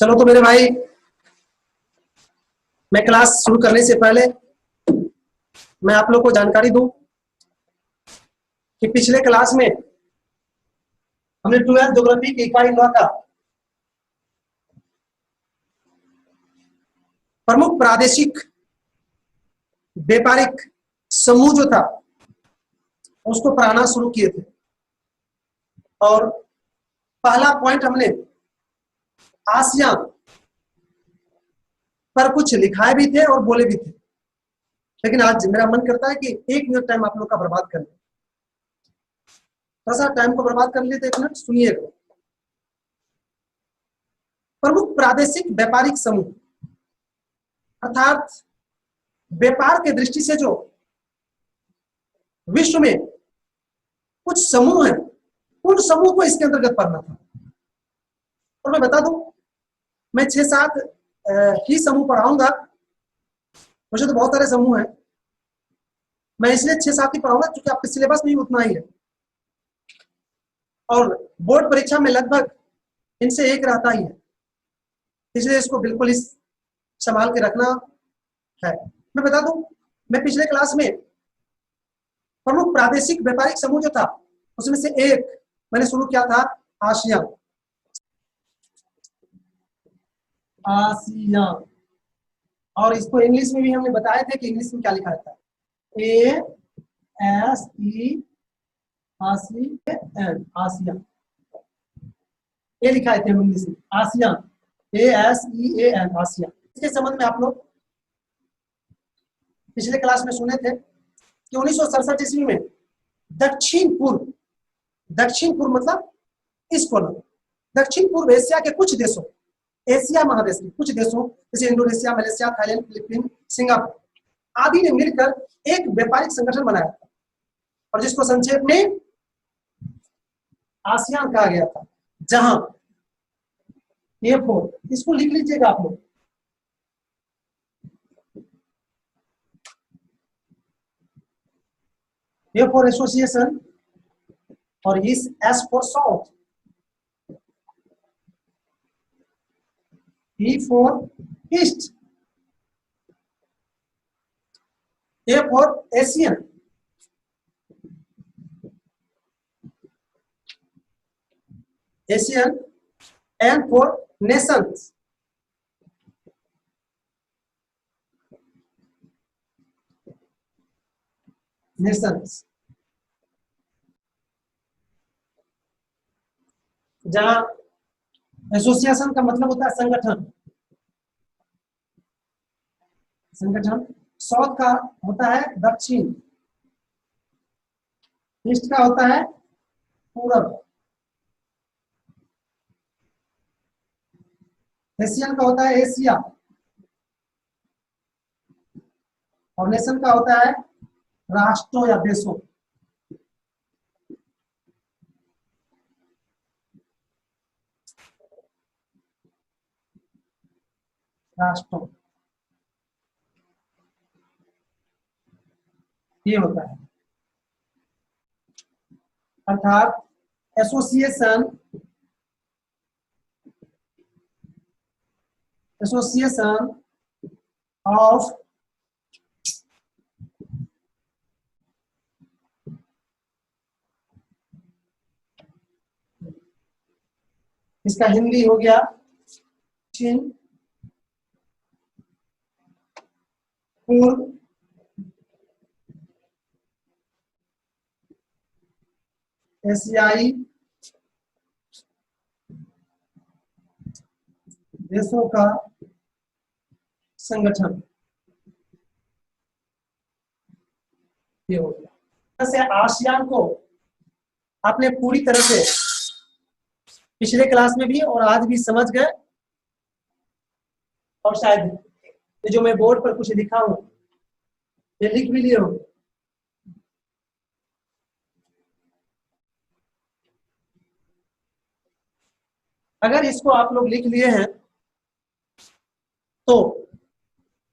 चलो तो मेरे भाई, मैं क्लास शुरू करने से पहले मैं आप लोग को जानकारी दूं कि पिछले क्लास में हमने 12th ज्योग्राफी की इकाई 9 का प्रमुख प्रादेशिक व्यापारिक समूह जो था उसको पढ़ाना शुरू किए थे। और पहला पॉइंट हमने आसियान पर कुछ लिखाए भी थे और बोले भी थे, लेकिन आज मेरा मन करता है कि 1 मिनट टाइम आप लोग का बर्बाद कर ले। थोड़ा सा टाइम को बर्बाद कर लिए तो 1 मिनट सुनिएगा। प्रमुख प्रादेशिक व्यापारिक समूह अर्थात व्यापार के दृष्टि से जो विश्व में कुछ समूह हैं, उन समूह को इसके अंतर्गत पढ़ना था। और मैं बता दूं, मैं 6-7 ही समूह पढ़ाऊंगा। मुझे तो बहुत सारे समूह हैं, मैं इसलिए 6-7 ही पढ़ाऊंगा क्योंकि आपके सिलेबस में ही उतना ही है और बोर्ड परीक्षा में लगभग इनसे एक रहता ही है, इसलिए इसको बिल्कुल इस संभाल के रखना है। मैं बता दूं, मैं पिछले क्लास में प्रमुख प्रादेशिक व्यापारिक समूह जो था उसमें से एक मैंने शुरू किया था आसियान। आसियान, और इसको इंग्लिश में भी हमने बताए थे कि इंग्लिश में क्या लिखा रहता है, ASEAN, आसियान, ये लिखा है इंग्लिश में आसियान, ASEAN, आसियान। इसके संबंध में आप लोग पिछले क्लास में सुने थे कि 1967 ईस्वी में दक्षिण पूर्व मतलब इस कोना, दक्षिण पूर्व एशिया के कुछ देशों, एशिया महादेश के कुछ देशों जैसे Indonesia, Malaysia, Thailand, Philippines, Singapore आदि ने मिलकर एक व्यापारिक संगठन बनाया था और जिसको संक्षेप में आसियान कहा गया था। जहां A4, इसको लिख लीजिएगा आप लोग, A for एसोसिएशन और इस S for south, E for east, A for Asian, N for Nations, जहां एसोसिएशन का मतलब होता है संगठन, साउथ का होता है दक्षिण, ईस्ट का होता है पूरब, एशियन का होता है एशिया और नेशन का होता है राष्ट्रों या देशों। राष्ट्रों, ये होता है अर्थात एसोसिएशन ऑफ इसका हिंदी हो गया दक्षिण पूर्व एशियाई देशों का संगठन, ये हो गया। से आसियान को आपने पूरी तरह से पिछले क्लास में भी और आज भी समझ गए और शायद ये जो मैं बोर्ड पर कुछ लिखा हूं ये लिख भी लिए हो। अगर इसको आप लोग लिख लिए हैं तो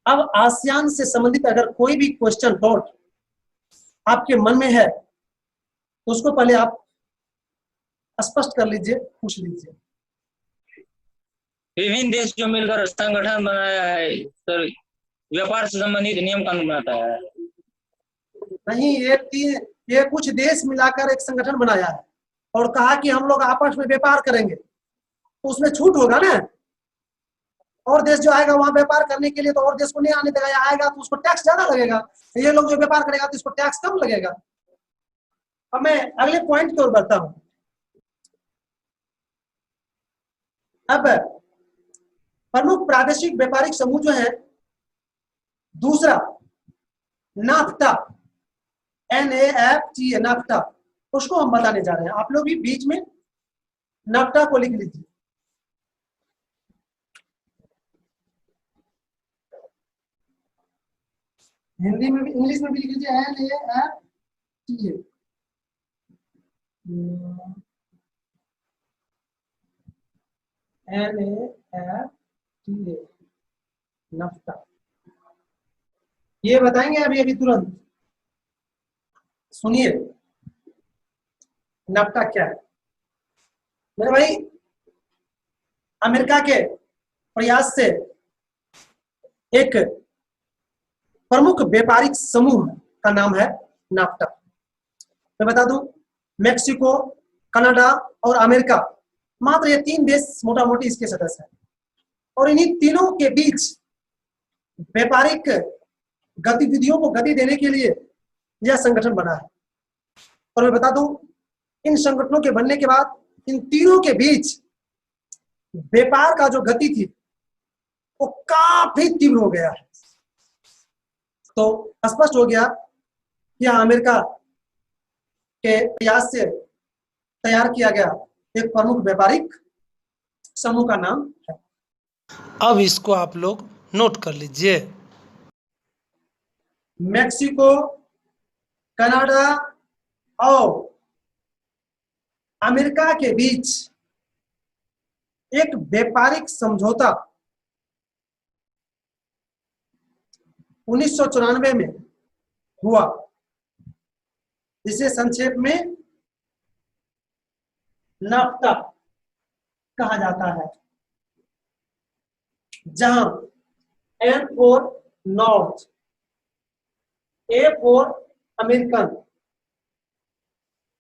अब आसियान से संबंधित अगर कोई भी क्वेश्चन डाउट आपके मन में है तो उसको पहले आप स्पष्ट कर लीजिए, पूछ लीजिए। विभिन्न देश जो मिलकर संगठन बनाया है सर, व्यापार से संबंधित नियम कानून बनाता है। नहीं, ये कुछ देश मिलाकर एक संगठन बनाया है और कहा कि हम लोग आपस में व्यापार करेंगे, तो उसमें छूट होगा ना। और देश जो आएगा वहां व्यापार करने के लिए तो और देश को नहीं आने देगा, या आएगा तो उसको टैक्स ज्यादा लगेगा। ये लोग जो व्यापार करेगा तो इसको टैक्स कम लगेगा। अब मैं अगले पॉइंट की ओर बढ़ता हूं। अब प्रमुख प्रादेशिक व्यापारिक समूह जो है, दूसरा नाफ्टा, NAFTA, नाफ्टा, उसको हम बताने जा रहे हैं। आप लोग भी बीच में नाफ्टा को लिख लीजिए। हिंदी में भी, इंग्लिश में भी लिख लीजिए NAFTA। नाफ्टा, ये बताएंगे अभी अभी तुरंत। सुनिए नाफ्टा क्या है मेरे भाई। अमेरिका के प्रयास से एक प्रमुख व्यापारिक समूह का नाम है नाफ्टा। मैं बता दूं, मेक्सिको, कनाडा और अमेरिका, मात्र ये 3 देश मोटा मोटी इसके सदस्य हैं। और इन्हीं तीनों के बीच व्यापारिक गतिविधियों को गति देने के लिए यह संगठन बना है। और मैं बता दूं, इन संगठनों के बनने के बाद इन तीनों के बीच व्यापार का जो गति थी वो काफी तीव्र हो गया है। तो स्पष्ट हो गया कि अमेरिका के प्रयास से तैयार किया गया एक प्रमुख व्यापारिक समूह का नाम है। अब इसको आप लोग नोट कर लीजिए। मेक्सिको, कनाडा और अमेरिका के बीच एक व्यापारिक समझौता 1994 में हुआ, जिसे संक्षेप में नाफ्टा कहा जाता है, जहां N for north, A for American,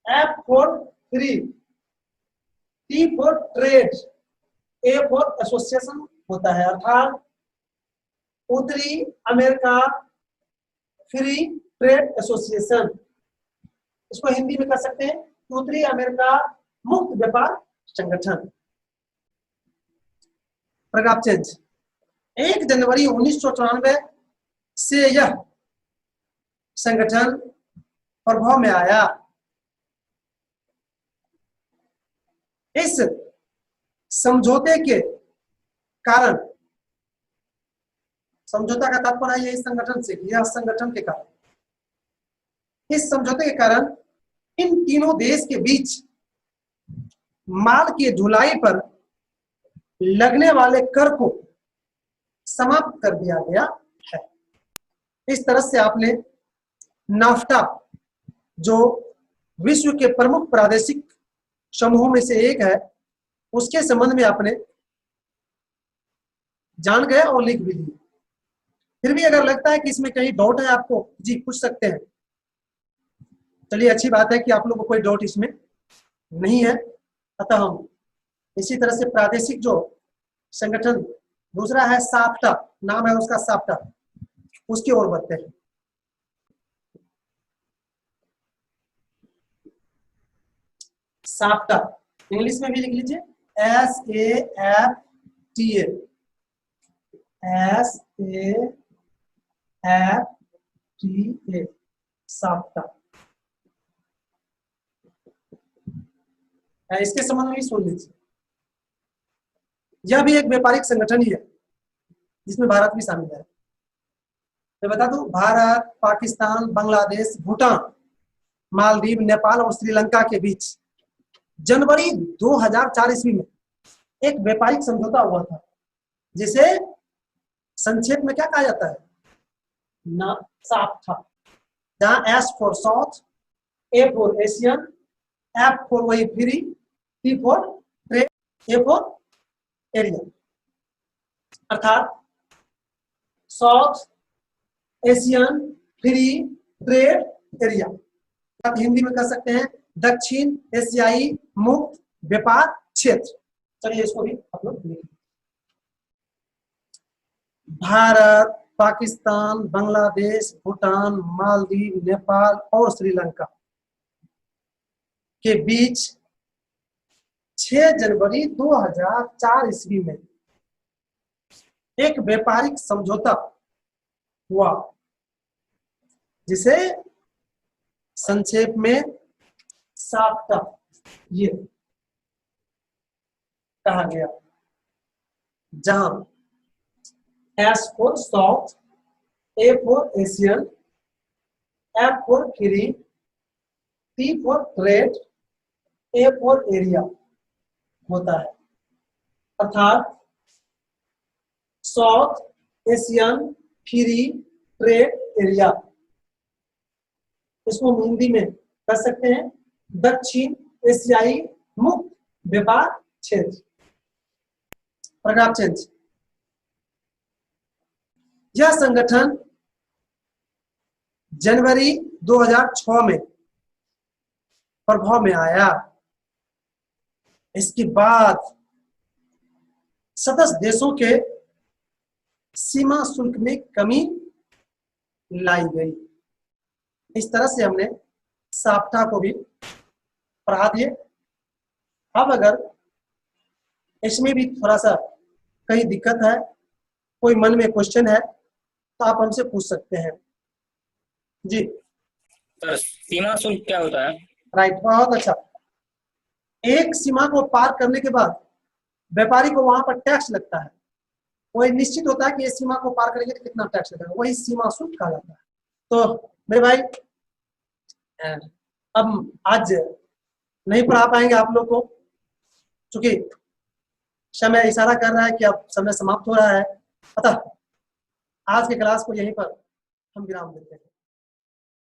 F for free, T for trade, A for association होता है। अर्थात उत्तरी अमेरिका फ्री ट्रेड एसोसिएशन, इसको हिंदी में कह सकते हैं उत्तरी अमेरिका मुक्त व्यापार संगठन। Paragraph change. 1 जनवरी 1994 से यह संगठन प्रभाव में आया। इस समझौते के कारण, समझौता का तात्पर्य है इस संगठन से, यह संगठन के कारण, इस समझौते के कारण इन तीनों देश के बीच माल की ढुलाई पर लगने वाले कर को समाप्त कर दिया गया है। इस तरह से आपने नाफ्टा, जो विश्व के प्रमुख प्रादेशिक समूहों में से एक है, उसके संबंध में आपने जान गए और लिख भी लिए। फिर भी अगर लगता है कि इसमें कहीं डाउट है आपको, जी पूछ सकते हैं। चलिए, अच्छी बात है कि आप लोगों को कोई डाउट इसमें नहीं है। अतः हम इसी तरह से प्रादेशिक जो संगठन दूसरा है साप्टा, नाम है उसका साप्टा, उसकी ओर बढ़ते हैं। साप्टा इंग्लिश में भी लिख लीजिए SAFTA, SAFTA, साप्टा। इसके संबंध में सुन लीजिए। यह भी एक व्यापारिक संगठन ही है जिसमें भारत भी शामिल है। मैं बता दूं, भारत, पाकिस्तान, बांग्लादेश, भूटान, मालदीव, नेपाल और श्रीलंका के बीच जनवरी 2004 ईस्वी में एक व्यापारिक समझौता हुआ था, जिसे संक्षेप में क्या कहा जाता है, साप्टा, जहां S for south, A for Asian, F for वही free, T for trade, A for area. अर्थात south Asian free trade area, आप हिंदी में कह सकते हैं दक्षिण एशियाई मुक्त व्यापार क्षेत्र। चलिए इसको भी आप लोग लिखिए। भारत, पाकिस्तान, बांग्लादेश, भूटान, मालदीव, नेपाल और श्रीलंका के बीच 6 जनवरी 2004 ईस्वी में एक व्यापारिक समझौता हुआ, जिसे संक्षेप में साफ्टा ये कहा गया, जहां S for south, A for Asian, F for free, T for trade, A for area होता है। अर्थात south Asian free trade area, इसको हम हिंदी में कर सकते हैं दक्षिण एशियाई मुक्त व्यापार क्षेत्र। Paragraph change. यह संगठन जनवरी 2006 में प्रभाव में आया। इसके बाद सदस्य देशों के सीमा शुल्क में कमी लाई गई। इस तरह से हमने साफ्टा को भी पढ़ा दिए। अब अगर इसमें भी थोड़ा सा कहीं दिक्कत है, कोई मन में क्वेश्चन है, तो आप हमसे पूछ सकते हैं। जी सर, सीमा शुल्क क्या होता है? राइट, बहुत अच्छा। एक सीमा को पार करने के बाद व्यापारी को वहां पर टैक्स लगता है, वही निश्चित होता है कि ये सीमा को पार करेंगे तो कितना टैक्स लगेगा, वही सीमा शुल्क कहा जाता है। तो मेरे भाई अब आज नहीं पढ़ा पाएंगे आप लोग को, क्योंकि समय इशारा कर रहा है कि अब समय समाप्त हो रहा है। अतः आज के क्लास को यहीं पर हम विराम देते हैं।